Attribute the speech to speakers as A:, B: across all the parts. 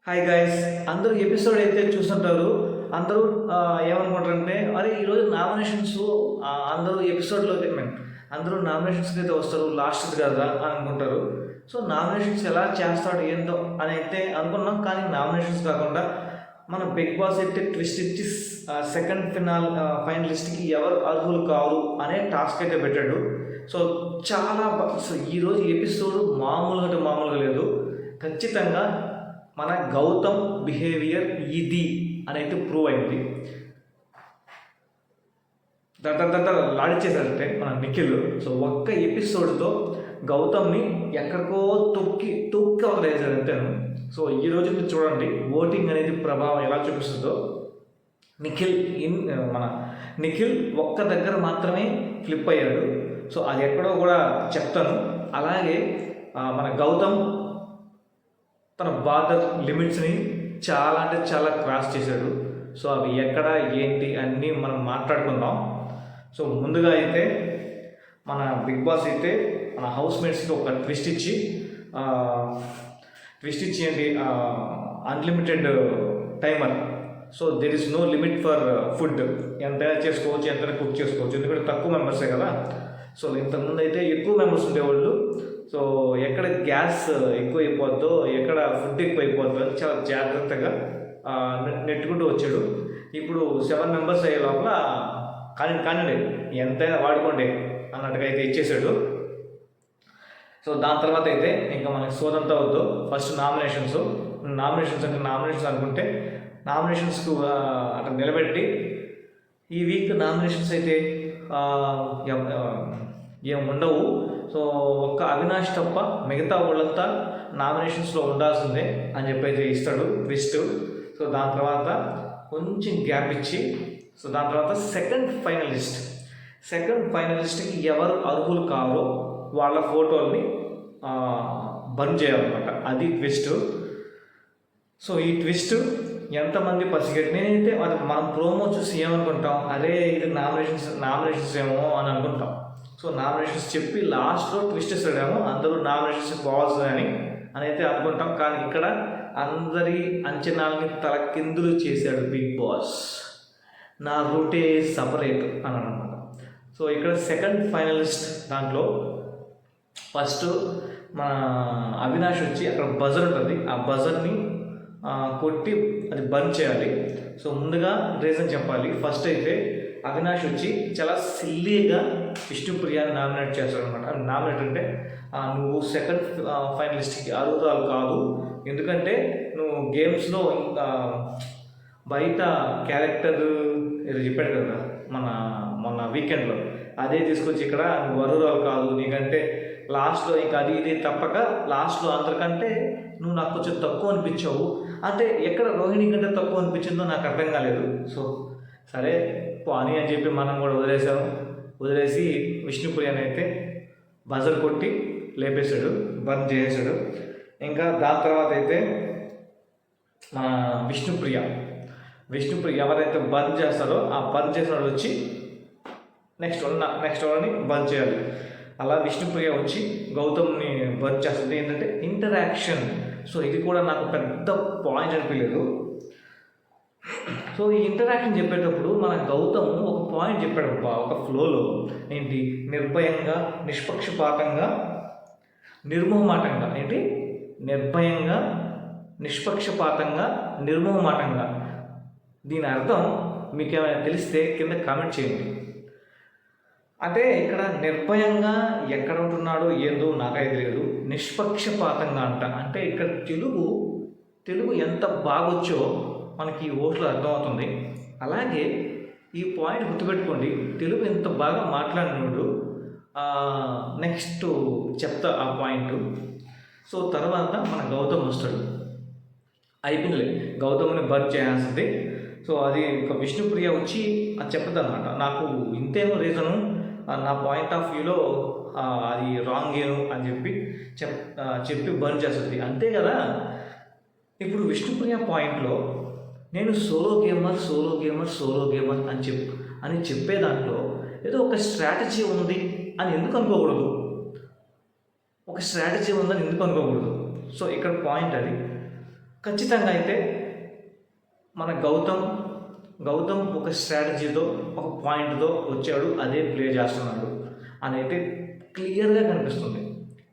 A: Hi guys, అందరూ episode అయితే చూస్తుంటారు. అందరూ ఏమనుకుంటారంటే అరే ఈరోజు నామినేషన్స్ అందరూ ఎపిసోడ్లోకి అందరూ నామినేషన్స్కి అయితే వస్తారు, లాస్ట్ కదా అని అనుకుంటారు. సో నామినేషన్స్ ఎలా చేస్తాడు ఏందో అని అయితే అనుకున్నాం. కానీ నామినేషన్స్ కాకుండా మన బిగ్ బాస్ అయితే ట్విస్ట్ ఇచ్చి సెకండ్ ఫైనలిస్ట్కి ఎవరు అర్హులు కావు అనే టాస్క్ అయితే పెట్టాడు. సో చాలా సో ఈరోజు ఎపిసోడ్ మామూలుగా లేదు. ఖచ్చితంగా మన గౌతమ్ బిహేవియర్ ఇది అని అయితే ప్రూవ్ అయింది. లాడిచ్చేసారంటే మన నిఖిల్. సో ఒక్క ఎపిసోడ్తో గౌతమ్ని ఎక్కడికో తొక్కి వదిలేసారంటే. సో ఈరోజు మీరు చూడండి ఓటింగ్ అనేది ప్రభావం ఎలా చూపిస్తుందో. మన నిఖిల్ ఒక్క దగ్గర మాత్రమే ఫ్లిప్ అయ్యాడు. సో అది ఎక్కడో కూడా చెప్తాను. అలాగే మన గౌతమ్ తన బార్డర్ లిమిట్స్ని చాలా అంటే చాలా క్రాస్ చేశాడు. సో అవి ఎక్కడ ఏంటి అన్నీ మనం మాట్లాడుకుందాం. సో ముందుగా అయితే మన బిగ్ బాస్ అయితే మన హౌస్ మేట్స్కి ఒక ట్విస్ట్ ఇచ్చి ఏంటి unlimited timer. So there is no limit for food. ఎంతైనా చేసుకోవచ్చు, ఎంతైనా కుక్ చేసుకోవచ్చు, ఎందుకంటే తక్కువ మెంబర్సే కదా. సో ఇంతకుముందు అయితే ఎక్కువ మెంబర్స్ ఉండేవాళ్ళు. సో ఎక్కడ గ్యాస్ ఎక్కువ అయిపోద్దో, ఎక్కడ ఫుడ్ ఎక్కువ అయిపోద్దో అని చాలా జాగ్రత్తగా నెట్టుకుంటూ వచ్చాడు. ఇప్పుడు 7 మెంబర్స్ అయ్యే లోపల కానీ ఎంతైనా వాడుకోండి అన్నట్టుగా అయితే ఇచ్చేసాడు. సో దాని తర్వాత అయితే ఇంకా మనకి సోదంతా వద్దు. ఫస్ట్ నామినేషన్స్ అనుకుంటే నామినేషన్స్కు అక్కడ నిలబెట్టి ఈ వీక్ నామినేషన్స్ అయితే ఏం ఉండవు. సో ఒక్క అవినాష్ తప్ప మిగతా వాళ్ళంతా నామినేషన్స్లో ఉండాల్సిందే అని చెప్పి అయితే ఇస్తాడు ట్విస్ట్. సో దాని తర్వాత కొంచెం గ్యాప్ ఇచ్చి సో దాని తర్వాత సెకండ్ ఫైనలిస్ట్కి ఎవరు అర్హులు కావో వాళ్ళ ఫోటోల్ని బర్న్ చేయాలన్నమాట. అది ట్విస్ట్. సో ఈ ట్విస్ట్ ఎంతమంది పసిగట్టి నేనైతే అది మనం ప్రోమో చూసి ఏమనుకుంటాం, అరే ఇది నామినేషన్స్ ఏమో అని అనుకుంటాం. సో నామినేషన్స్ చెప్పి లాస్ట్లో ట్విస్ట్ ఇస్తాడేమో, అందరూ నామినేషన్స్ పోవాల్సిందని అయితే అనుకుంటాం. కానీ ఇక్కడ అందరి అంచనాలని తలకిందులు చేశాడు బిగ్ బాస్. నా రూటే సపరేట్ అని అనమాట. సో ఇక్కడ సెకండ్ ఫైనలిస్ట్ దాంట్లో ఫస్ట్ మన అవినాష్ వచ్చి అక్కడ బజర్ ఉంటుంది, ఆ బజర్ని కొట్టి అది బర్న్ చేయాలి. సో ముందుగా రీజన్ చెప్పాలి. ఫస్ట్ అయితే అవినాష్ వచ్చి చాలా సిల్లీగా విష్ణుప్రియాని నామినేట్ చేస్తాడు అనమాట. నామినేట్ అంటే నువ్వు సెకండ్ ఫైనలిస్ట్కి అర్హురాలు కాదు, ఎందుకంటే నువ్వు గేమ్స్లో బయట క్యారెక్టర్ ఏదో చెప్పాడు కదా మొన్న వీకెండ్లో, అదే తీసుకొచ్చి ఇక్కడ నువ్వు అర్హురాలు కాదు, నీకంటే లాస్ట్లో ఇంకా అది ఇది తప్పక లాస్ట్లో అందరికంటే నువ్వు నాకు కొంచెం తక్కువ అనిపించావు అంటే ఎక్కడ రోహిణి కంటే తక్కువ అనిపించిందో నాకు అర్థం కాలేదు. సో సరే పోనీ అని చెప్పి మనం కూడా వదిలేసి విష్ణుప్రియాని అయితే బజర్ కొట్టి లేపేశాడు, బర్న్ చేసేసాడు. ఇంకా దాని తర్వాత అయితే మన విష్ణుప్రియ ఎవరైతే బర్న్ చేస్తారో ఆ బర్న్ చేసిన వాడు వచ్చి నెక్స్ట్ వాళ్ళని బర్న్ చేయాలి. అలా విష్ణుప్రియ వచ్చి గౌతమ్ని బర్న్ చేస్తుంది. ఏంటంటే ఇంటరాక్షన్. సో ఇది కూడా నాకు పెద్ద పాయింట్ అనిపించలేదు. సో ఈ ఇంటరాక్షన్ చెప్పేటప్పుడు మన గౌతమ్ ఒక పాయింట్ చెప్పాడు ఒక ఫ్లోలో, ఏంటి నిర్భయంగా నిష్పక్షపాతంగా నిర్మోహమాటంగా, ఏంటి నిర్భయంగా నిష్పక్షపాతంగా నిర్మోహమాటంగా. దీని అర్థం మీకు ఏమైనా తెలిస్తే కింద కామెంట్ చేయండి. అంటే ఇక్కడ నిర్భయంగా ఎక్కడ ఉంటున్నాడో ఏందో నాకైతే తెలియదు. నిష్పక్షపాతంగా అంటే ఇక్కడ తెలుగు ఎంత బాగొచ్చో మనకి ఈ ఓట్లో అర్థమవుతుంది. అలాగే ఈ పాయింట్ గుర్తుపెట్టుకోండి, తెలుగు ఎంత బాగా మాట్లాడినాడు. నెక్స్ట్ చెప్తా ఆ పాయింట్. సో తర్వాత మన గౌతమ్ వస్తాడు. అయిపోయిందిలే, గౌతమ్ని బర్న్ చేయాల్సింది. సో అది ఒక విష్ణుప్రియ వచ్చి అది చెప్పదు అనమాట, నాకు ఇంతేమో రీజను, నా పాయింట్ ఆఫ్ వ్యూలో అది రాంగ్ ఏను అని చెప్పి బర్న్ చేస్తుంది, అంతే కదా. ఇప్పుడు విష్ణుప్రియ పాయింట్లో నేను సోలో గేమర్ అని చెప్పే దాంట్లో ఏదో ఒక స్ట్రాటజీ ఉంది అని ఎందుకు అనుకోకూడదు? సో ఇక్కడ పాయింట్ అది. ఖచ్చితంగా అయితే మన గౌతమ్ ఒక స్ట్రాటజీతో ఒక పాయింట్తో వచ్చాడు, అదే ప్లే చేస్తున్నాడు అని అయితే క్లియర్గా కనిపిస్తుంది.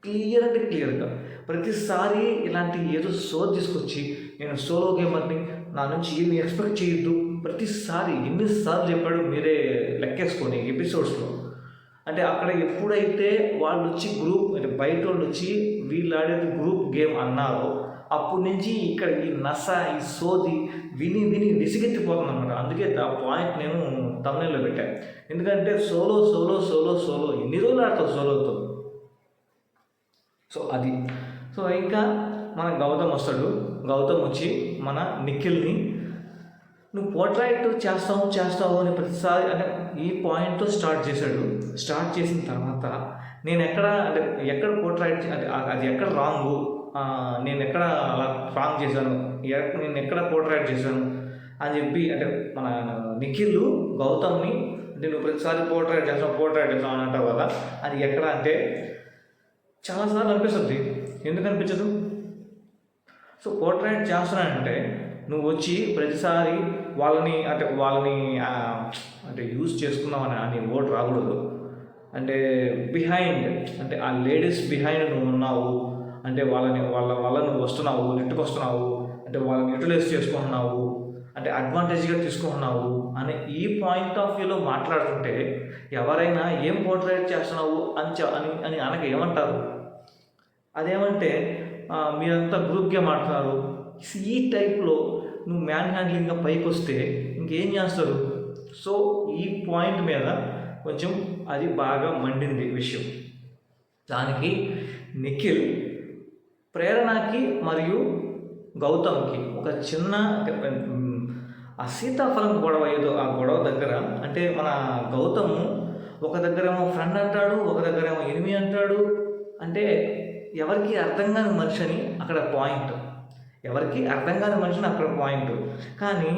A: క్లియర్ అంటే క్లియర్గా ప్రతిసారి ఇలాంటి ఏదో తీసుకొచ్చి నేను సోలో గేమర్ని, నా నుంచి ఏమి ఎక్స్పెక్ట్ చేయొద్దు, ప్రతిసారి ఎన్నిసార్లు చెప్పాడు మీరే లెక్కేసుకొని ఎపిసోడ్స్లో. అంటే అక్కడ ఎప్పుడైతే వాళ్ళు వచ్చి గ్రూప్ అంటే బయట వాళ్ళు వచ్చి వీళ్ళు ఆడేది గ్రూప్ గేమ్ అన్నారో అప్పటి నుంచి ఇక్కడ ఈ ఈ సోది విని విసిగెత్తిపోతుంది అనమాట. అందుకే ఆ పాయింట్ నేను తమిళలో పెట్టాను. ఎందుకంటే సోలో ఎన్ని రోజులు ఆడతావు సోలోతో. సో అది ఇంకా మన గౌతమ్ వస్తాడు. గౌతమ్ వచ్చి మన నిఖిల్ని నువ్వు పోర్ట్రైట్ చేస్తావు అని ప్రతిసారి అంటే ఈ పాయింట్తో స్టార్ట్ చేశాడు. స్టార్ట్ చేసిన తర్వాత నేను ఎక్కడ పోర్ట్రైట్ అంటే అది ఎక్కడ రాంగు, నేను ఎక్కడ అలా రాంగ్ చేశాను, నేను ఎక్కడ పోర్ట్రైట్ చేశాను అని చెప్పి అంటే మన నిఖిల్ గౌతమ్ని అంటే నువ్వు ప్రతిసారి పోర్ట్రైట్ చేస్తావు అని అంటావు కదా, అది ఎక్కడ అంటే చాలాసార్లు అనిపిస్తుంది. ఎందుకు అనిపించదు? సో పోర్ట్రైట్ చేస్తున్నానంటే నువ్వు వచ్చి ప్రతిసారి వాళ్ళని అంటే యూజ్ చేసుకున్నావని అని ఓటు రాకూడదు. అంటే బిహైండ్ అంటే ఆ లేడీస్ బిహైండ్ నువ్వు ఉన్నావు అంటే వాళ్ళ నువ్వు వస్తున్నావు, నెట్టుకొస్తున్నావు, అంటే వాళ్ళని యూటిలైజ్ చేసుకుంటున్నావు, అంటే అడ్వాంటేజ్గా తీసుకుంటున్నావు అనే ఈ పాయింట్ ఆఫ్ వ్యూలో మాట్లాడుతుంటే ఎవరైనా ఏం పోర్ట్రేట్ చేస్తున్నావు అని అనక ఏమంటారు? అదేమంటే మీరంతా గ్రూప్ గేమ్ ఆడుతున్నారు, ఈ టైప్లో నువ్వు మ్యాన్ హ్యాండ్లింగ్గా పైకి వస్తే ఇంకేం చేస్తారు? సో ఈ పాయింట్ మీద కొంచెం అది బాగా మండింది విషయం. దానికి నిఖిల్ ప్రేరణకి మరియు గౌతమ్కి ఒక చిన్న ఆ సీతాఫలం గొడవ ఏదో ఆ గొడవ దగ్గర అంటే మన గౌతమ్ ఒక దగ్గరేమో ఫ్రెండ్ అంటాడు, ఒక దగ్గరేమో ఎనిమి అంటాడు. అంటే ఎవరికి అర్థం కాని మనిషి అని అక్కడ పాయింట్, కానీ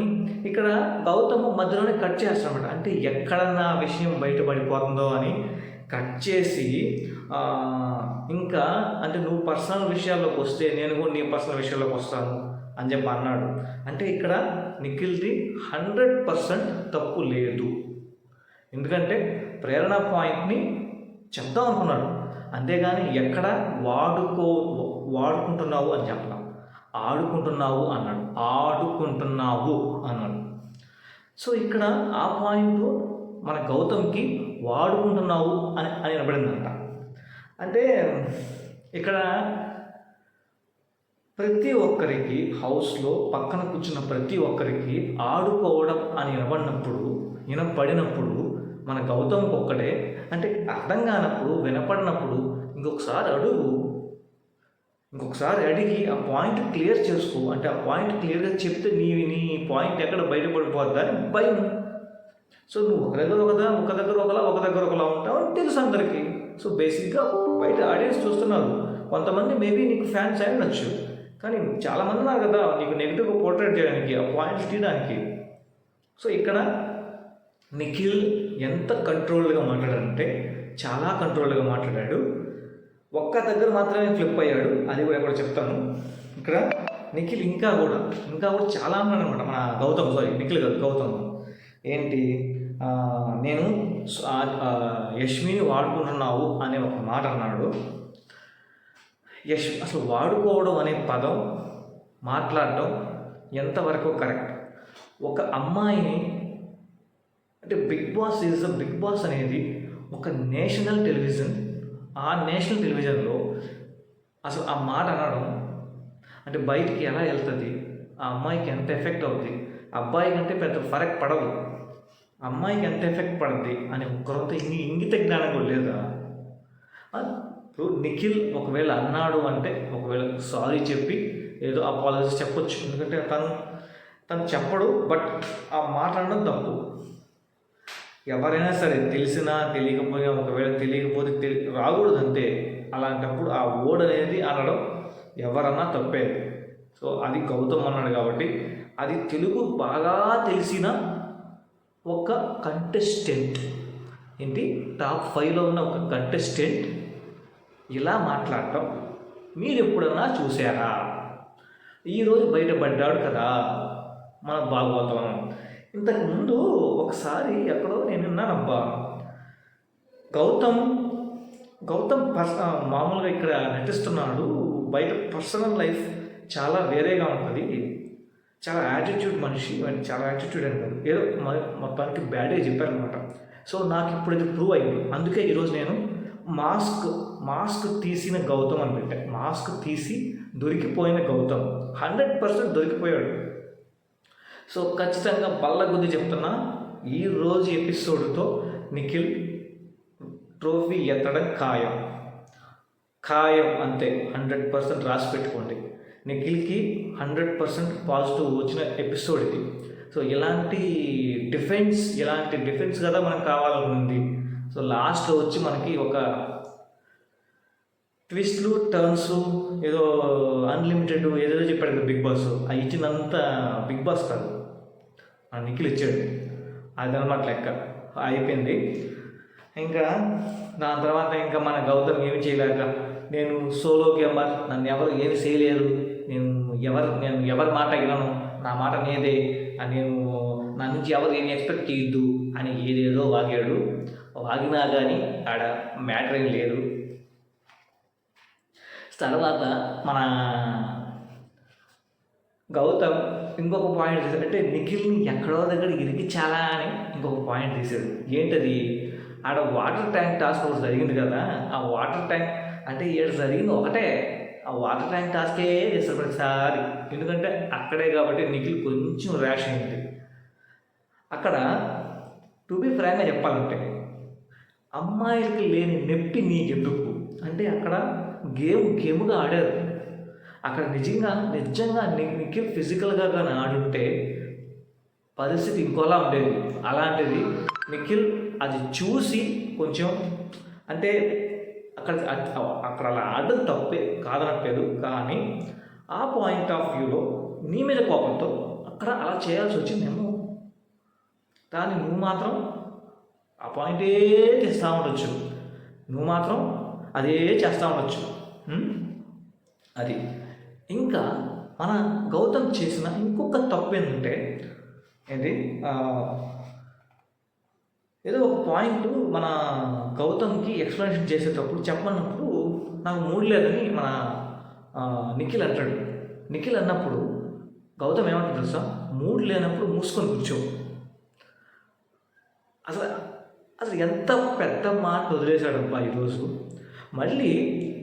A: ఇక్కడ గౌతమ్ మధ్యలోనే కట్ చేస్తాడన్నమాట. అంటే ఎక్కడ నా విషయం బయటపడిపోతుందో అని కట్ చేసి ఇంకా అంటే నువ్వు పర్సనల్ విషయాల్లోకి వస్తే నేను కూడా నీ పర్సనల్ విషయాల్లోకి వస్తాను అని చెప్పి అన్నాడు. అంటే ఇక్కడ నిఖిల్ది 100% తప్పు లేదు. ఎందుకంటే ప్రేరణ పాయింట్ని చెప్దాం అనుకున్నాడు, అంతేగాని ఎక్కడ వాడుకుంటున్నావు అని చెప్పడం, ఆడుకుంటున్నావు అన్నాడు. సో ఇక్కడ ఆ పాయింట్ మన గౌతమ్కి వాడుకుంటున్నావు అని వినబడిందంట. అంటే ఇక్కడ ప్రతి ఒక్కరికి హౌస్లో పక్కన కూర్చున్న ప్రతి ఒక్కరికి ఆడుకోవడం అని వినపడినప్పుడు మన గౌతమ్కి ఒక్కడే అంటే అర్థం కానప్పుడు వినపడినప్పుడు ఇంకొకసారి అడిగి ఆ పాయింట్ క్లియర్ చేసుకో. అంటే ఆ పాయింట్ క్లియర్గా చెప్తే నీ పాయింట్ ఎక్కడ బయటపడిపోద్దా అని భయం. సో నువ్వు ఒక దగ్గర ఒకలా ఉంటావు అని తెలుసు అందరికీ. సో బేసిక్గా బయట ఆడియన్స్ చూస్తున్నారు, కొంతమంది మేబీ నీకు ఫ్యాన్స్ అయినచ్చు, కానీ చాలామంది ఉన్నారు కదా నీకు నెగిటివ్గా పోర్ట్రేట్ చేయడానికి, ఆ పాయింట్స్ తీయడానికి. సో ఇక్కడ నిఖిల్ ఎంత కంట్రోల్డ్గా మాట్లాడాడంటే చాలా కంట్రోల్డ్గా మాట్లాడాడు. ఒక్క దగ్గర మాత్రమే ఫ్లిప్ అయ్యాడు, అది కూడా చెప్తాను. ఇక్కడ నిఖిల్ ఇంకా కూడా చాలా అన్నాడు అనమాట. మన నిఖిల్ కాదు గౌతమ్ ఏంటి నేను యష్మిని వాడుకుంటున్నావు అనే ఒక మాట అన్నాడు. అసలు వాడుకోవడం అనే పదం మాట్లాడడం ఎంతవరకు కరెక్ట్? ఒక అమ్మాయిని అంటే బిగ్ బాస్ అనేది ఒక నేషనల్ టెలివిజన్, ఆ నేషనల్ టెలివిజన్లో అసలు ఆ మాట అనడం అంటే బయటికి ఎలా వెళ్తుంది, ఆ అమ్మాయికి ఎంత ఎఫెక్ట్ అవుతుంది, అబ్బాయి కంటే పెద్ద ఫరక్ పడదు, అమ్మాయికి ఎంత ఎఫెక్ట్ పడుద్ది అని ఒక్కరంతా ఇంగిత జ్ఞానం కూడా లేదా? ఇప్పుడు నిఖిల్ ఒకవేళ అన్నాడు అంటే ఒకవేళ సారీ చెప్పి ఏదో అపాలజీస్ చెప్పొచ్చు, ఎందుకంటే తను చెప్పడు, బట్ ఆ మాట్లాడడం తప్పు. ఎవరైనా సరే తెలిసినా తెలియకపోయినా ఒకవేళ తెలియకపోతే రాకూడదు అంతే. అలాంటప్పుడు ఆ వర్డ్ అనేది అనడం ఎవరన్నా తప్పే. సో అది గౌతమ్ అన్నాడు కాబట్టి అది తెలుగు బాగా తెలిసిన ఒక కంటెస్టెంట్ టాప్ 5లో ఉన్న ఒక కంటెస్టెంట్ ఇలా మాట్లాడటం మీరు ఎప్పుడన్నా చూసారా? ఈరోజు బయటపడ్డాడు కదా మన భాగవతం. ఇంతకుముందు ఒకసారి ఎక్కడో నేను విన్నానబ్బా, గౌతమ్ గౌతమ్ మామూలుగా ఇక్కడ నటిస్తున్నాడు, బయట పర్సనల్ లైఫ్ చాలా వేరేగా ఉంటుంది, చాలా యాటిట్యూడ్ మనిషి, చాలా యాటిట్యూడ్ అని కాదు, ఏదో మొత్తానికి బ్యాడే చెప్పారనమాట. సో నాకు ఇప్పుడు ఇది ప్రూవ్ అయింది. అందుకే ఈరోజు నేను మాస్క్ తీసిన గౌతమ్ అని పెట్టా. మాస్క్ తీసి దొరికిపోయిన గౌతమ్ 100% దొరికిపోయాడు. సో ఖచ్చితంగా బల్ల గుద్ది చెప్తున్నా, ఈరోజు ఎపిసోడ్తో నిఖిల్ ట్రోఫీ ఎత్తడం ఖాయం అంతే. 100% రాసి పెట్టుకోండి. నిఖిల్కి 100% పాజిటివ్ వచ్చిన ఎపిసోడ్ ఇది. సో ఇలాంటి డిఫెన్స్ కదా మనకు కావాలనుంది. సో లాస్ట్లో వచ్చి మనకి ఒక ట్విస్ట్లు టర్న్స్ ఏదో అన్లిమిటెడ్ ఏదో చెప్పాడు కదా బిగ్ బాస్, ఆ ఇచ్చినంత బిగ్ బాస్ కాదు, ఆ నిఖిల్ ఇచ్చాడు. అదనమాట లెక్క అయిపోయింది. ఇంకా దాని తర్వాత ఇంకా మన గౌతమ్ ఏమి చేయలేక, నేను సోలో గేమర్, నన్ను ఎవరు ఏమి చేయలేరు, నేను ఎవరి మాట వినను, నా మాట నేదే, నేను నా నుంచి ఎవరు ఏమి ఎక్స్పెక్ట్ చేయొద్దు అని ఏదేదో వాగినా కానీ ఆడ మ్యాటర్ ఏం లేదు. తర్వాత మన గౌతమ్ ఇంకొక పాయింట్ తీసాడు, అంటే నిఖిల్ని ఎక్కడో దగ్గర ఇరికించాలా అని ఇంకొక పాయింట్ తీశాడు. ఏంటది, ఆడ వాటర్ ట్యాంక్ టాస్క్ ఒకటి జరిగింది కదా, ఆ వాటర్ ట్యాంక్ అంటే ఏడు జరిగింది ఒకటే, ఆ వాటర్ ట్యాంక్ టాస్కే చేస్తారు ప్రతిసారి. ఎందుకంటే అక్కడే కాబట్టి నిఖిల్ కొంచెం ర్యాష్ అయింది అక్కడ. టు బి ఫ్రాంక్గా చెప్పాలంటే అమ్మాయిలకి లేని నొప్పి నీకెందుకు అంటే అక్కడ గేమ్గా ఆడారు. అక్కడ నిజంగా నిఖిల్ ఫిజికల్గా కానీ ఆడుంటే పరిస్థితి ఇంకోలా ఉండేది. అలాంటిది నిఖిల్ అది చూసి కొంచెం అంటే అక్కడ అలా ఆడడం తప్పే కాదనట్లేదు, కానీ ఆ పాయింట్ ఆఫ్ వ్యూలో నీ మీద కోపంతో అక్కడ అలా చేయాల్సి వచ్చిందేమో. కానీ నువ్వు మాత్రం ఆ పాయింటే తెస్తూ ఉండొచ్చు, నువ్వు మాత్రం అదే చేస్తూ ఉండొచ్చు. అది ఇంకా మన గౌతమ్ చేసిన ఇంకొక తప్పు ఏంటంటే ఏదో ఒక పాయింట్ మన గౌతమ్కి ఎక్స్ప్లెనేషన్ చేసేటప్పుడు చెప్పమన్నప్పుడు నాకు మూడ్ లేదని మన నిఖిల్ అంటాడు. నిఖిల్ అన్నప్పుడు గౌతమ్ ఏమంటాడు తెలుసా, మూడ్ లేనప్పుడు మూసుకొని కూర్చో. అసలు ఎంత పెద్ద మాట వదిలేశాడబ్బా ఈరోజు. మళ్ళీ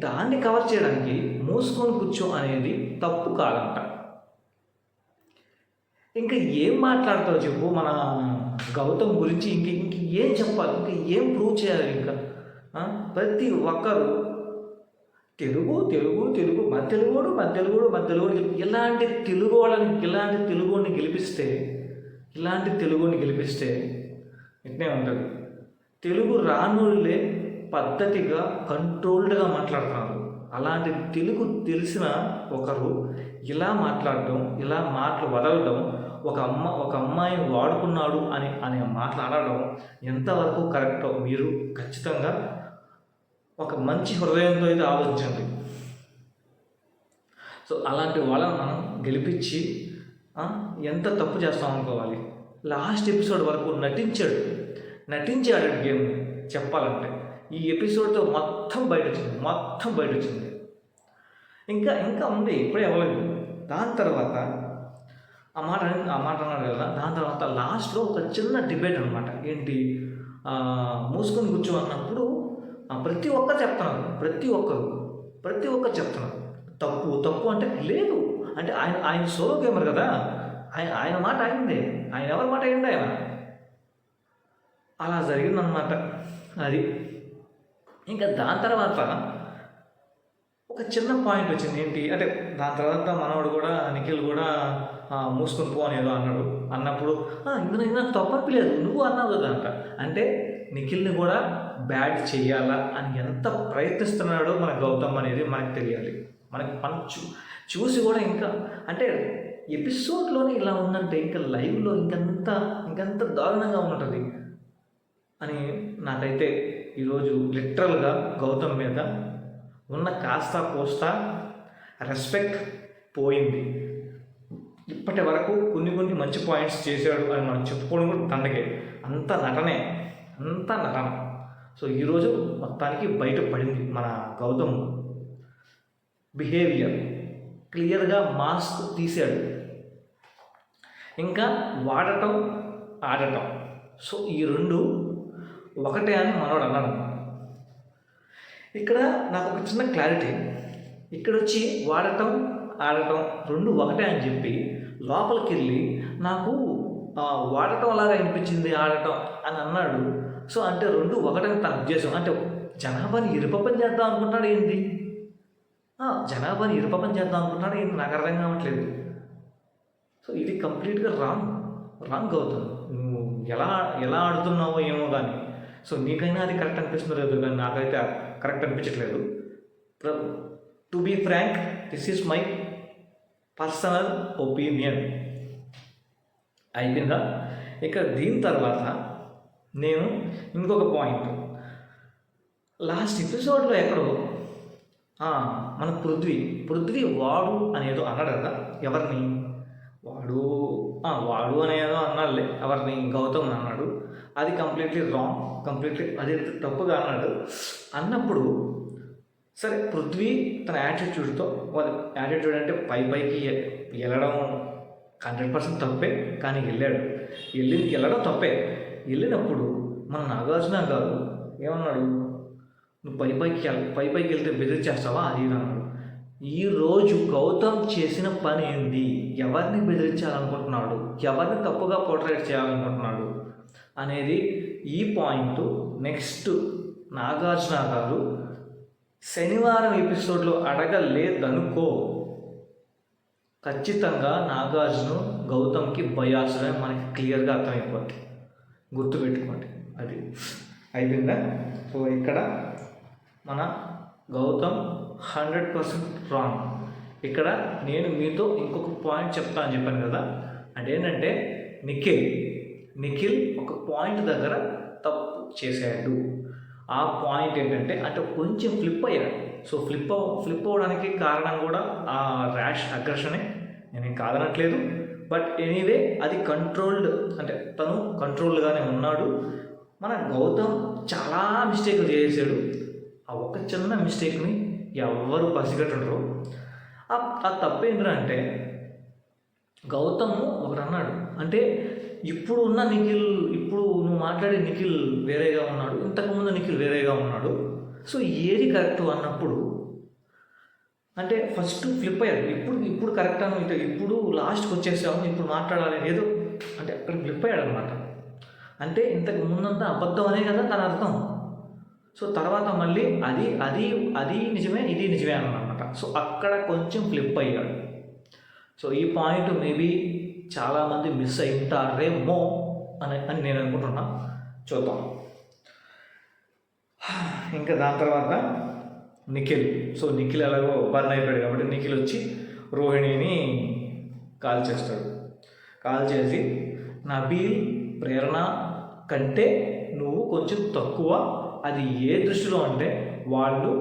A: దాన్ని కవర్ చేయడానికి మూసుకొని కూర్చో అనేది తప్పు కాదంట. ఇంకా ఏం మాట్లాడతావు చెప్పు మన గౌతమ్ గురించి, ఇంక ఏం చెప్పాలి, ఇంకా ఏం ప్రూవ్ చేయాలి? ఇంకా ప్రతి ఒక్కరు తెలుగు మన తెలుగుడు ఇలాంటి తెలుగుని గెలిపిస్తే ఇట్నే ఉంటుంది. తెలుగు రానులే పద్ధతిగా కంట్రోల్డ్గా మాట్లాడుతున్నారు. అలాంటి తెలుగు తెలిసిన ఒకరు ఇలా మాట్లాడడం, ఇలా మాటలు వదలడం, ఒక అమ్మాయిని వాడుకున్నాడు అనే మాట్లాడడం ఎంతవరకు కరెక్టో మీరు ఖచ్చితంగా ఒక మంచి హృదయంతో అయితే ఆలోచించండి. సో అలాంటి వాళ్ళని మనం గెలిపించి ఎంత తప్పు చేస్తాం అనుకోవాలి. లాస్ట్ ఎపిసోడ్ వరకు నటించాడు గేమ్ చెప్పాలంటే. ఈ ఎపిసోడ్తో మొత్తం బయట వచ్చింది. ఇంకా ఉంది, ఇప్పుడే అవ్వలేదు. దాని తర్వాత ఆ మాట అన్నాడు కదా, దాని తర్వాత లాస్ట్లో ఒక చిన్న డిబేట్ అనమాట. ఏంటి, మూసుకొని కూర్చో అన్నప్పుడు ప్రతి ఒక్కరు చెప్తున్నారు తప్పు అంటే లేదు. అంటే ఆయన సోలో గేమర్ కదా, ఆయన మాట అయిందే, ఆయన ఎవరి మాట అయింది ఆయన. అలా జరిగిందనమాట అది. ఇంకా దాని తర్వాత ఒక చిన్న పాయింట్ వచ్చింది. ఏంటి అంటే దాని తర్వాత మనవాడు కూడా నిఖిల్ కూడా మూసుకొని పో అని ఏదో అన్నప్పుడు ఇందులో నాకు తప్పలేదు, నువ్వు అన్నావు కదా అంట. అంటే నిఖిల్ని కూడా బ్యాడ్ చెయ్యాలా అని ఎంత ప్రయత్నిస్తున్నాడో మన గౌతమ్ అనేది మనకు తెలియాలి. మనం చూసి కూడా ఇంకా అంటే ఎపిసోడ్లోనే ఇలా ఉందంటే ఇంకా లైవ్లో ఇంకంత దారుణంగా ఉంటుంది అని నాకైతే ఈరోజు లిటరల్గా గౌతమ్ మీద ఉన్న కాస్త కోస్తా రెస్పెక్ట్ పోయింది. ఇప్పటి వరకు కొన్ని మంచి పాయింట్స్ చేశాడు అని మనం చెప్పుకోవడం కూడా దండగే. అంత నటనే, అంత నటన. సో ఈరోజు మొత్తానికి బయట పడింది మన గౌతమ్ బిహేవియర్. క్లియర్గా మాస్క్ తీశాడు, ఇంకా వాడటం, ఆడటం. సో ఈ రెండు ఒకటే అని మనోడు అన్నాడు. ఇక్కడ నాకు ఒక చిన్న క్లారిటీ, ఇక్కడ వచ్చి వాడటం, ఆడటం రెండు ఒకటే అని చెప్పి లోపలికి వెళ్ళి నాకు వాడటం లాగా అనిపించింది ఆడటం అని అన్నాడు. సో అంటే రెండు ఒకటని తన ఉద్దేశం. అంటే జనాభాని ఇరుపపని చేద్దాం అనుకుంటాడు ఏంటి? జనాభాని ఇరుపపని చేద్దాం అనుకుంటాడు ఏంటి? నాకు అర్థం కావట్లేదు. సో ఇది కంప్లీట్గా రాంగ్ అవుతుంది. నువ్వు ఎలా ఆడుతున్నావో ఏమో కానీ. సో నీకైనా అది కరెక్ట్ అనిపిస్తుందో లేదు, కానీ నాకైతే కరెక్ట్ అనిపించట్లేదు. To be frank, this is my personal opinion. అయిపోయిందా? ఇక దీని తర్వాత నేను ఇంకొక పాయింట్, లాస్ట్ ఎపిసోడ్లో ఎక్కడో మన పృథ్వీ వాడు అనేదో అన్నాడు కదా. ఎవరిని? వాడు అనేదో అన్నాడులే. ఎవరిని? గౌతమ్ అన్నాడు. అది కంప్లీట్లీ రాంగ్, కంప్లీట్లీ అది తప్పుగా అన్నాడు. అన్నప్పుడు సరే, పృథ్వీ తన యాటిట్యూడ్తో, యాటిట్యూడ్ అంటే పైకి వెళ్ళడం 100% తప్పే, కానీ వెళ్ళడం తప్పే. వెళ్ళినప్పుడు మన నాగార్జున గారు ఏమన్నాడు? నువ్వు పైకి వెళ్తే బెదిరించేస్తావా అది అన్నాడు. ఈరోజు గౌతమ్ చేసిన పని ఏంది? ఎవరిని బెదిరించాలనుకుంటున్నాడు, ఎవరిని తప్పుగా పోర్ట్రేట్ చేయాలనుకుంటున్నాడు అనేది ఈ పాయింట్. నెక్స్ట్ నాగార్జున గారు శనివారం ఎపిసోడ్లో అడగలేదనుకో, ఖచ్చితంగా నాగార్జున గౌతమ్కి బయాసుడే మనకి క్లియర్గా అర్థమైపోద్ది. గుర్తుపెట్టుకోండి. అది అయిపోయిందా? సో ఇక్కడ మన గౌతమ్ 100% రాంగ్. ఇక్కడ నేను మీతో ఇంకొక పాయింట్ చెప్తాను అని చెప్పాను కదా. అదేంటంటే నిఖిల్ ఒక పాయింట్ దగ్గర తప్పు చేశాడు. ఆ పాయింట్ ఏంటంటే అంటే కొంచెం ఫ్లిప్ అయ్యాడు. సో ఫ్లిప్ అవ్వడానికి కారణం కూడా ఆ ర్యాష్ అగ్రెషనే, నేను కాదనట్లేదు. బట్ ఎనీవే అది కంట్రోల్డ్, అంటే తను కంట్రోల్డ్గానే ఉన్నాడు. మన గౌతమ్ చాలా మిస్టేక్లు చేశాడు. ఆ ఒక చిన్న మిస్టేక్ని ఎవ్వరు పసిగట్టరు. ఆ తప్పు ఏంటంటే గౌతమ్ ఒకటి అన్నాడు, అంటే ఇప్పుడు ఉన్న నిఖిల్, ఇప్పుడు నువ్వు మాట్లాడే నిఖిల్ వేరేగా ఉన్నాడు, ఇంతకుముందు నిఖిల్ వేరేగా ఉన్నాడు. సో ఏది కరెక్ట్ అన్నప్పుడు అంటే ఫస్ట్ ఫ్లిప్ అయ్యాడు. ఇప్పుడు కరెక్ట్ అని, ఇప్పుడు లాస్ట్కి వచ్చేసాము, ఇప్పుడు మాట్లాడాలి ఏదో అంటే అక్కడ ఫ్లిప్ అయ్యాడు అనమాట. అంటే ఇంతకు ముందంతా అబద్ధం అనే కదా తన అర్థం. సో తర్వాత మళ్ళీ అది నిజమే, ఇది నిజమే అన్నమాట. సో అక్కడ కొంచెం ఫ్లిప్ అయ్యాడు. సో ఈ పాయింట్ మేబీ చాలామంది మిస్ అయి ఉంటారేమో అని నేను అనుకుంటున్నా. చూద్దాం. ఇంకా దాని తర్వాత నిఖిల్. సో నిఖిల్ ఎలాగో బర్న్ అయిపోయాడు కాబట్టి నిఖిల్ వచ్చి రోహిణిని కాల్ చేస్తాడు. కాల్ చేసి నబీల్, ప్రేరణ కంటే నువ్వు కొంచెం తక్కువ. అది ఏ దృష్టిలో అంటే వాళ్ళు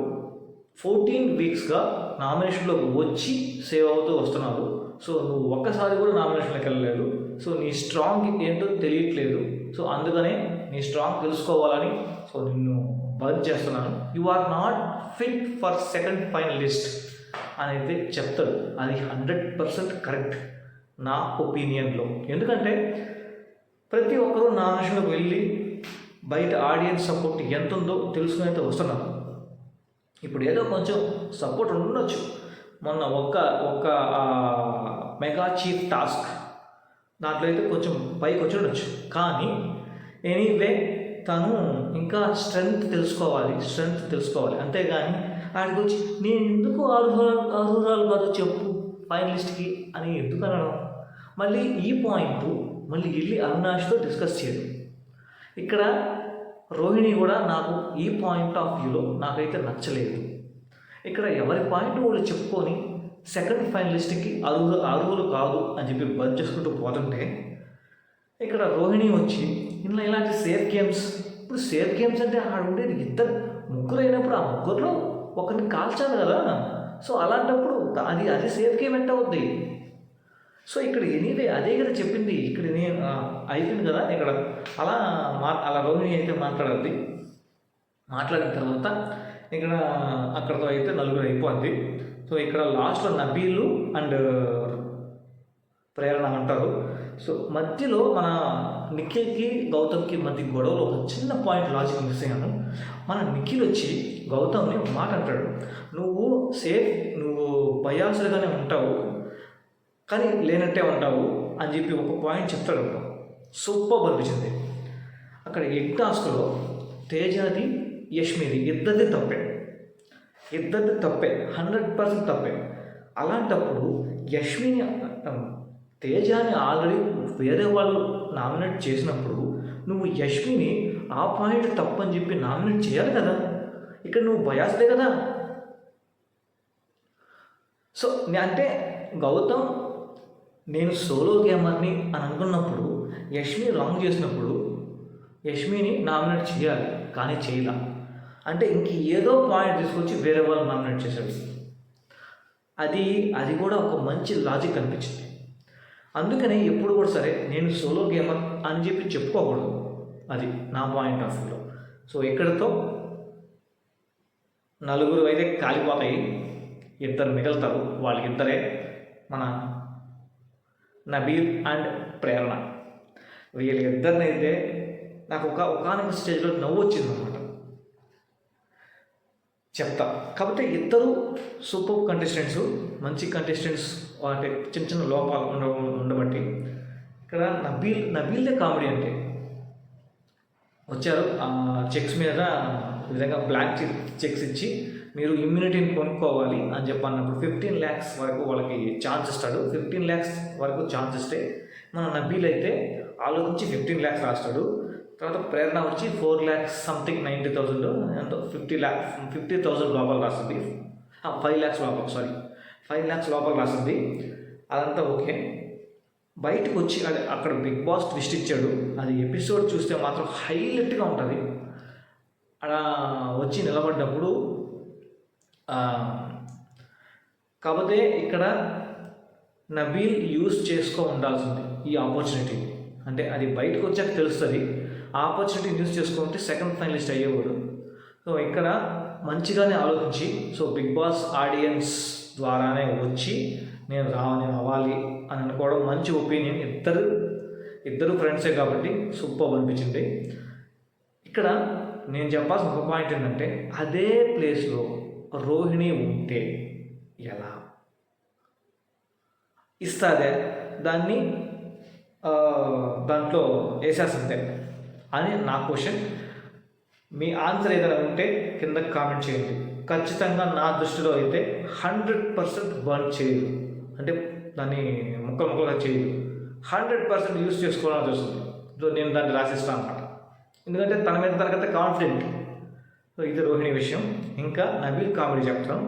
A: 14 వీక్స్గా నామినేషన్లోకి వచ్చి సేవ్ అవుతూ వస్తున్నారు. సో నువ్వు ఒక్కసారి కూడా నామినేషన్లోకి వెళ్ళలేదు. సో నీ స్ట్రాంగ్ ఏంటో తెలియట్లేదు. సో అందుకనే నీ స్ట్రాంగ్ తెలుసుకోవాలని సో నిన్ను బర్న్ చేస్తున్నాను. You are not fit for second finalist అనేది చెప్తాడు. అది 100% కరెక్ట్ నా ఒపీనియన్లో. ఎందుకంటే ప్రతి ఒక్కరూ నామినేషన్లోకి వెళ్ళి బయట ఆడియన్స్ సపోర్ట్ ఎంత ఉందో తెలుసుకుని అయితే వస్తున్నారు. ఇప్పుడు ఏదో కొంచెం సపోర్ట్ ఉండొచ్చు. మొన్న ఒక్క మెగా చీఫ్ టాస్క్ దాంట్లో అయితే కొంచెం పైకి వచ్చి ఉండొచ్చు. కానీ ఎనీవే తను ఇంకా స్ట్రెంగ్త్ తెలుసుకోవాలి. అంతేగాని ఆడికి వచ్చి నేను ఎందుకు అర్హురాలు కాదు చెప్పు ఫైనలిస్ట్కి అని ఎందుకు అనడం. మళ్ళీ ఈ పాయింట్ మళ్ళీ వెళ్ళి అవినాష్తో డిస్కస్ చేయడం. ఇక్కడ రోహిణి కూడా నాకు ఈ పాయింట్ ఆఫ్ వ్యూలో నాకైతే నచ్చలేదు. ఇక్కడ ఎవరి పాయింట్ వాళ్ళు చెప్పుకొని సెకండ్ ఫైనలిస్ట్కి అర్హులు కాదు అని చెప్పి బంద్ చేసుకుంటూ పోతుంటే ఇక్కడ రోహిణి వచ్చి ఇలాంటి సేఫ్ గేమ్స్, ఇప్పుడు సేఫ్ గేమ్స్ అంటే ఆడ ఉండేది ముగ్గురు అయినప్పుడు ఆ ముగ్గురులో ఒకరిని కాల్చాలి కదా. సో అలాంటప్పుడు అది సేఫ్ గేమ్ ఎంత అవుద్ది? సో ఇక్కడ ఎనీవే అదే కదా చెప్పింది, ఇక్కడ నేను అయిపోయింది కదా ఇక్కడ. అలా అలా రోహిణి అయితే మాట్లాడిన తర్వాత ఇక్కడ అక్కడతో అయితే నలుగురు అయిపోద్ది. సో ఇక్కడ లాస్ట్లో నబీలు అండ్ ప్రేరణ అంటారు. సో మధ్యలో మన నిఖిల్కి గౌతమ్కి మధ్య గొడవలో ఒక చిన్న పాయింట్ లాజిక్ మిస్ అయ్యాను. మన నిఖిల్ వచ్చి గౌతమ్ని ఒక మాట అంటాడు, నువ్వు నువ్వు బయాసులుగానే ఉంటావు కానీ లేనట్టే ఉంటావు అని చెప్పి ఒక పాయింట్ చెప్తాడు. సూపర్ అనిపించింది. అక్కడ ఎగ్ టాస్క్లో తేజాది యష్మిది ఇద్దరిది తప్పే 100% తప్పే. అలాంటప్పుడు యష్మిని తేజాని ఆల్రెడీ వేరే వాళ్ళు నామినేట్ చేసినప్పుడు నువ్వు యష్మిని ఆ పాయింట్ తప్పని చెప్పి నామినేట్ చేయాలి కదా. ఇక్కడ నువ్వు బయాస్దే కదా. సో అంటే గౌతమ్ నేను సోలో గేమర్ని అని అనుకున్నప్పుడు యష్మి రాంగ్ చేసినప్పుడు యష్మిని నామినేట్ చేయాలి కానీ చేయలా. అంటే ఇంక ఏదో పాయింట్ తీసుకొచ్చి వేరే వాళ్ళు నామినేట్ చేశాడు. అది కూడా ఒక మంచి లాజిక్ అనిపించింది. అందుకనే ఎప్పుడు కూడా సరే నేను సోలో గేమర్ అని చెప్పి చెప్పుకోకూడదు, అది నా పాయింట్ ఆఫ్ వ్యూలో. సో ఇక్కడతో నలుగురు అయితే కాలిపోతాయి, 2 మిగులుతారు. వాళ్ళకిద్దరే మన నబీల్ అండ్ ప్రేరణ. వీళ్ళిద్దరినైతే నాకు ఒకనొక స్టేజ్లో నవ్వు వచ్చిందన్నమాట. చెప్తా కాకపోతే ఇద్దరు సూపర్ కంటెస్టెంట్స్, మంచి కంటెస్టెంట్స్. వాటి చిన్న చిన్న లోపాలు ఉండబట్టి ఇక్కడ నబీల్దే కామెడీ అంటే వచ్చారు చెక్స్ మీద ఈ విధంగా బ్లాక్ చెక్స్ ఇచ్చి మీరు ఇమ్యూనిటీని కొనుక్కోవాలి అని చెప్పి అన్నప్పుడు 15 lakhs వరకు వాళ్ళకి ఛాన్స్ ఇస్తాడు. 15 lakhs వరకు ఛాన్స్ ఇస్తే మన నబీల్ అయితే ఆలోచించి 15 lakhs రాస్తాడు. తర్వాత ప్రేరణ వచ్చి 4 lakhs సంథింగ్ 90,000 ఎంతో 50,000 లోపల రాస్తుంది. 5 lakhs లోపల 5 lakhs లోపల రాస్తుంది. అదంతా ఓకే. బయటకు వచ్చి అక్కడ బిగ్ బాస్ ట్విస్ట్ ఇచ్చాడు. అది ఎపిసోడ్ చూస్తే మాత్రం హైలైట్గా ఉంటుంది. అలా వచ్చి నిలబడ్డప్పుడు కాకపోతే ఇక్కడ నబీల్ యూజ్ ఉండాల్సింది ఈ ఆపర్చునిటీ. అంటే అది బయటకు వచ్చాక తెలుస్తుంది. ఆ ఆపర్చునిటీ యూజ్ చేసుకుంటే సెకండ్ ఫైనలిస్ట్ అయ్యేవాడు. సో ఇక్కడ మంచిగానే ఆలోచించి సో బిగ్ బాస్ ఆడియన్స్ ద్వారానే వచ్చి నేను అవ్వాలి అని అనుకోవడం మంచి ఒపీనియన్. ఇద్దరు ఫ్రెండ్సే కాబట్టి సూపర్ అనిపించింది. ఇక్కడ నేను చెప్పాల్సిన ఒక పాయింట్ ఏంటంటే అదే ప్లేస్లో రోహిణి ఉంటే ఎలా ఇస్తాదే దాన్ని దాంట్లో వేసేస్తుంటే అని నా క్వశ్చన్. మీ ఆన్సర్ ఏదైనా ఉంటే కింద కామెంట్ చేయండి. ఖచ్చితంగా నా దృష్టిలో అయితే 100% బర్న్ చేయదు, అంటే దాన్ని ముక్కలుగా చేయదు. 100% యూజ్ చేసుకోవాలని చూస్తుంది. సో నేను దాన్ని రాసిస్తాను అన్నమాట. ఎందుకంటే తన మీద తనకైతే కాన్ఫిడెంట్. సో ఇది రోహిణి విషయం. ఇంకా నబీల్ కామెడీ చెప్తాను.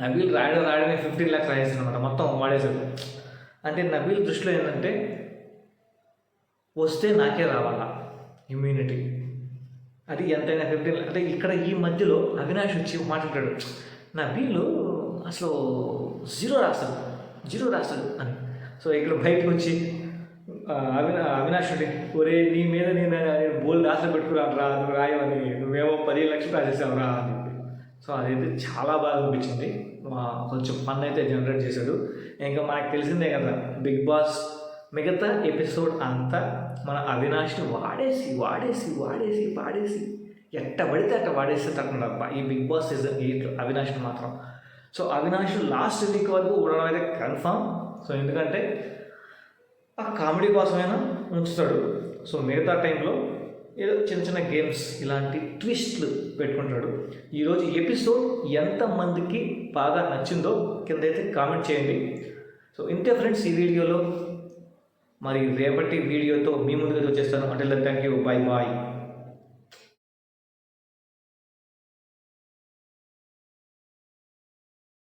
A: నబీల్ రాయడమే 15 lakhs రాసేసాడు అనమాట, మొత్తం వాడేసాడు. అంటే నబీల్ దృష్టిలో ఏంటంటే వస్తే నాకే రావాలా ఇమ్యూనిటీ, అది ఎంతైనా 15 అంటే ఇక్కడ ఈ మధ్యలో అవినాష్ వచ్చి మాట్లాడాడు, నబీలు అసలు 0 రాస్తాడు అని. సో ఇక్కడ బయటకు వచ్చి అవినాష్ ఉంటే ఒరే నీ మీద నేను బోల్డ్ ఆశ పెట్టుకున్నాను రా, నువ్వు రాయవని, నువ్వేమో 15 లక్షలు రాసేసావు రా అని చెప్పి. సో అదైతే చాలా బాగా అనిపించింది. కొంచెం ఫన్ అయితే జనరేట్ చేశాడు. ఇంకా మనకు తెలిసిందే కదా బిగ్ బాస్ మిగతా ఎపిసోడ్ అంతా మన అవినాష్ని వాడేసి ఎట్ట పడితే అట్ట వాడేస్తే తట్టున్నారు ఈ బిగ్ బాస్ సీజన్ 8 అవినాష్ని మాత్రం. సో అవినాష్ లాస్ట్ వీక్ వరకు ఉండడం అయితే కన్ఫామ్. సో ఎందుకంటే ఆ కామెడీ కోసమైనా ఉంచుతాడు. సో మిగతా టైంలో ఏదో చిన్న గేమ్స్ ఇలాంటి ట్విస్ట్లు పెట్టుకుంటాడు. ఈరోజు ఎపిసోడ్ ఎంతమందికి బాగా నచ్చిందో కింద అయితే కామెంట్ చేయండి. సో ఇంతే ఫ్రెండ్స్ ఈ వీడియోలో. మరి రేపటి వీడియోతో మీ ముందుకు వచ్చేస్తాను. అంటే థ్యాంక్ యూ, బాయ్.